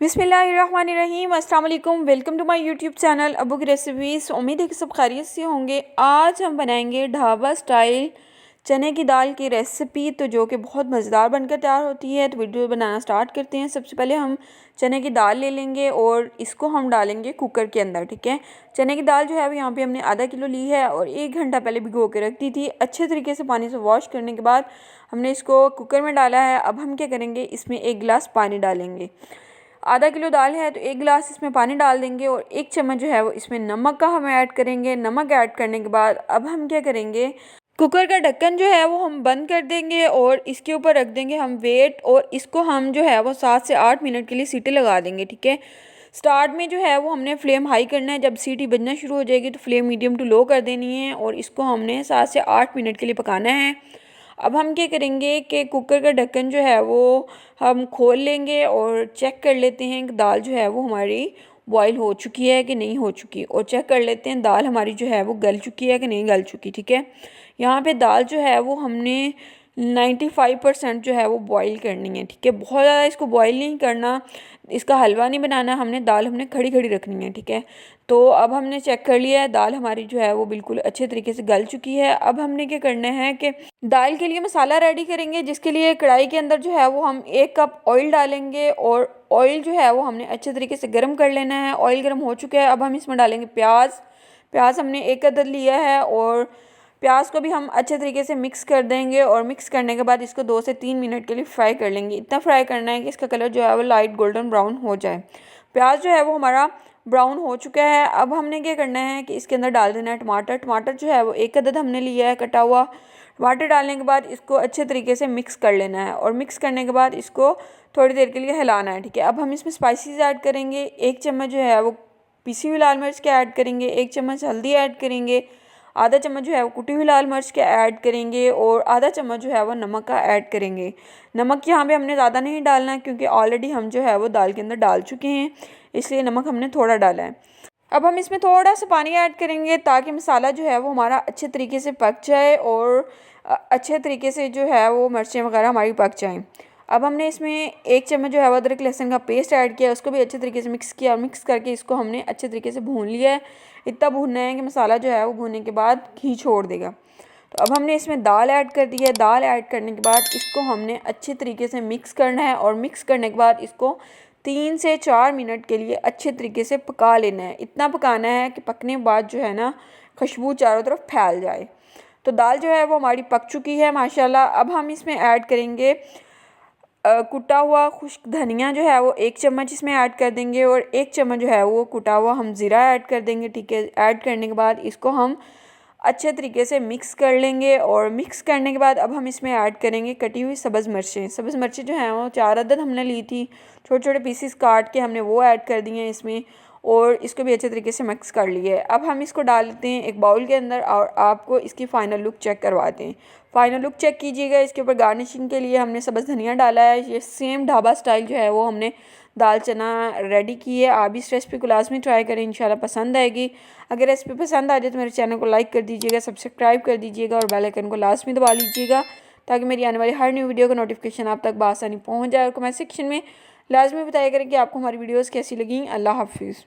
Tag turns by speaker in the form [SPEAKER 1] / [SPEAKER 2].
[SPEAKER 1] बिस्मिल्लाहिर्रहमानिर्रहीम। अस्सलाम वालेकुम। Welcome to my YouTube channel Abu की रेसिपीज़। उम्मीद है कि सब खैरियत से होंगे। आज हम बनाएंगे ढाबा स्टाइल चने की दाल की रेसिपी, तो जो कि बहुत मज़ेदार बनकर तैयार होती है। तो वीडियो बनाना स्टार्ट करते हैं। सबसे पहले हम चने की दाल ले लेंगे और इसको हम डालेंगे कुकर के अंदर। ठीक है, चने की दाल जो है यहाँ पे हमने आधा किलो ली है और 1 घंटा पहले भिगो के रख दी थी। अच्छे तरीके से पानी से वॉश करने के बाद हमने इसको कुकर में डाला है। अब हम क्या करेंगे, इसमें 1 गिलास पानी डालेंगे। आधा किलो दाल है तो 1 गिलास इसमें पानी डाल देंगे और 1 चम्मच जो है वो इसमें नमक का हम ऐड करेंगे। नमक ऐड करने के बाद अब हम क्या करेंगे, कुकर का ढक्कन जो है वो हम बंद कर देंगे और इसके ऊपर रख देंगे हम वेट, और इसको हम जो है वो 7 से 8 मिनट के लिए सीटी लगा देंगे। ठीक है, स्टार्ट में जो है वो हमने फ्लेम हाई करना है। जब सीटी बजना शुरू हो जाएगी तो फ्लेम मीडियम टू लो कर देनी है और इसको हमने 7 से 8 मिनट के लिए पकाना है। अब हम क्या करेंगे कि कुकर का ढक्कन जो है वो हम खोल लेंगे और चेक कर लेते हैं कि दाल जो है वो हमारी बॉईल हो चुकी है कि नहीं हो चुकी, और चेक कर लेते हैं दाल हमारी जो है वो गल चुकी है कि नहीं गल चुकी। ठीक है, यहाँ पे दाल जो है वो हमने 95% जो है वो बॉईल करनी है। ठीक है, बहुत ज़्यादा इसको बॉईल नहीं करना, इसका हलवा नहीं बनाना, हमने खड़ी खड़ी रखनी है। ठीक है, तो अब हमने चेक कर लिया है, दाल हमारी जो है वो बिल्कुल अच्छे तरीके से गल चुकी है। अब हमने क्या करना है कि दाल के लिए मसाला रेडी करेंगे, जिसके लिए कढ़ाई के अंदर जो है वो हम 1 कप ऑयल डालेंगे और ऑयल जो है वो हमने अच्छे तरीके से गर्म कर लेना है। ऑयल गर्म हो चुका है। अब हम इसमें डालेंगे प्याज हमने 1 अदद लिया है और प्याज को भी हम अच्छे तरीके से मिक्स कर देंगे और मिक्स करने के बाद इसको 2 से 3 मिनट के लिए फ्राई कर लेंगे। इतना फ्राई करना है कि इसका कलर जो है वो लाइट गोल्डन ब्राउन हो जाए। प्याज जो है वो हमारा ब्राउन हो चुका है। अब हमने क्या करना है कि इसके अंदर डाल देना है टमाटर जो है वो 1 अदद हमने लिया है कटा हुआ। टमाटर डालने के बाद इसको अच्छे तरीके से मिक्स कर लेना है और मिक्स करने के बाद इसको थोड़ी देर के लिए हिलाना है। ठीक है, अब हम इसमें स्पाइसेस ऐड करेंगे। 1 चम्मच जो है वो पिसी हुई लाल मिर्च के ऐड करेंगे, 1 चम्मच हल्दी ऐड करेंगे, आधा चम्मच जो है वो कुटी हुई लाल मिर्च के ऐड करेंगे और आधा चम्मच जो है वो नमक का ऐड करेंगे। नमक यहाँ पे हमने ज़्यादा नहीं डालना है क्योंकि ऑलरेडी हम जो है वो दाल के अंदर डाल चुके हैं, इसलिए नमक हमने थोड़ा डाला है। अब हम इसमें थोड़ा सा पानी ऐड करेंगे ताकि मसाला जो है वो हमारा अच्छे तरीके से पक जाए और अच्छे तरीके से जो है वो मिर्चें वगैरह हमारी पक जाएँ। अब हमने इसमें 1 चम्मच जो है वो अदरक लहसुन का पेस्ट ऐड किया, उसको भी अच्छे तरीके से मिक्स किया और मिक्स करके इसको हमने अच्छे तरीके से भून लिया है। इतना भूनना है कि मसाला जो है वो भूनने के बाद घी छोड़ देगा। तो अब हमने इसमें दाल ऐड कर दी है। दाल ऐड करने के बाद इसको हमने अच्छे तरीके से मिक्स करना है और मिक्स करने के बाद इसको 3 से 4 मिनट के लिए अच्छे तरीके से पका लेना है। इतना पकाना है कि पकने के बाद जो है ना खुशबू चारों तरफ फैल जाए। तो दाल जो है वो हमारी पक चुकी है माशाल्लाह। अब हम इसमें ऐड करेंगे कुटा हुआ खुश्क धनिया जो है वो 1 चम्मच इसमें ऐड कर देंगे और 1 चम्मच जो है वो कुटा हुआ हम ज़ीरा ऐड कर देंगे। ठीक है, ऐड करने के बाद इसको हम अच्छे तरीके से मिक्स कर लेंगे और मिक्स करने के बाद अब हम इसमें ऐड करेंगे कटी हुई सब्ज़ मिर्चें जो हैं वो 4 अदद हमने ली थी, छोटे छोटे पीसेस काट के हमने वो ऐड कर दिए हैं इसमें और इसको भी अच्छे तरीके से मिक्स कर लिए। अब हम इसको डाल देते हैं एक बाउल के अंदर और आपको इसकी फ़ाइनल लुक चेक करवाते हैं। फ़ाइनल लुक चेक कीजिएगा। इसके ऊपर गार्निशिंग के लिए हमने सब्ज़ धनिया डाला है। ये सेम ढाबा स्टाइल जो है वो हमने दाल चना रेडी की है। आप इस रेसिपी को लाजमी ट्राई करें, इंशाल्लाह पसंद आएगी। अगर रेसिपी पसंद आ जाए तो मेरे चैनल को लाइक कर दीजिएगा, सब्सक्राइब कर दीजिएगा और बेल आइकन को लाजमी दबा लीजिएगा ताकि मेरी आने वाली हर न्यू वीडियो का नोटिफिकेशन आप तक बआसानी पहुँच जाए। और कमेंट सेक्शन में लाजमी बताया करें कि आपको हमारी वीडियोज़ कैसी लगी। अल्लाह हाफिज़।